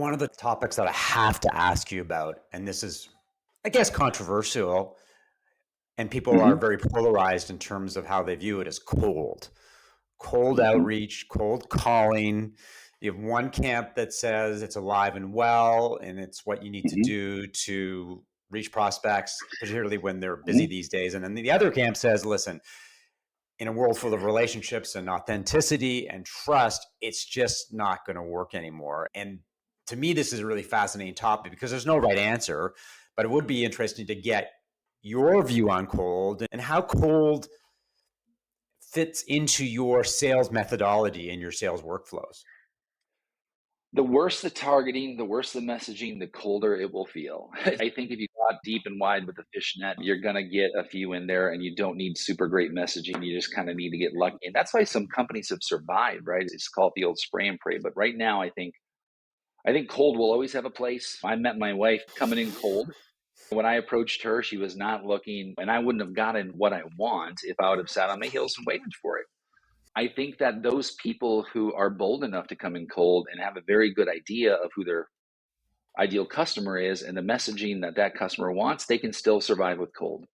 One of the topics that I have to ask you about, and this is, I guess, controversial, and people are Hmm. very polarized in terms of how they view it, is cold Hmm. outreach, cold calling. You have one camp that says it's alive and well, and it's what you need to Hmm. do to reach prospects, particularly when they're busy Hmm. these days. And then the other camp says, listen, in a world full of relationships and authenticity and trust, it's just not going to work anymore. And to me, this is a really fascinating topic because there's no right answer, but it would be interesting to get your view on cold and how cold fits into your sales methodology and your sales workflows. The worse the targeting, the worse the messaging, the colder it will feel. I think if you go out deep and wide with a fish net, you're going to get a few in there and you don't need super great messaging. You just kind of need to get lucky. And that's why some companies have survived, right? It's called the old spray and pray. But right now, I think cold will always have a place. I met my wife coming in cold. When I approached her, she was not looking, and I wouldn't have gotten what I want if I would have sat on my heels and waited for it. I think that those people who are bold enough to come in cold and have a very good idea of who their ideal customer is and the messaging that that customer wants, they can still survive with cold.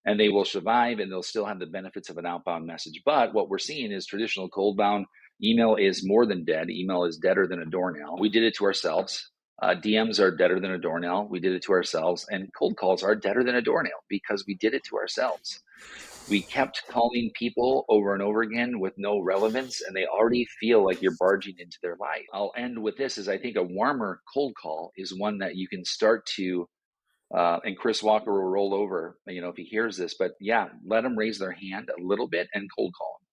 And they will survive and they'll still have the benefits of an outbound message. But what we're seeing is traditional cold bound email is more than dead. Email is deader than a doornail. We did it to ourselves. DMs are deader than a doornail. We did it to ourselves. And cold calls are deader than a doornail because we did it to ourselves. We kept calling people over and over again with no relevance, and they already feel like you're barging into their life. I'll end with this: is I think a warmer cold call is one that you can start to, and Chris Walker will roll over, if he hears this, but yeah, let them raise their hand a little bit and cold call them.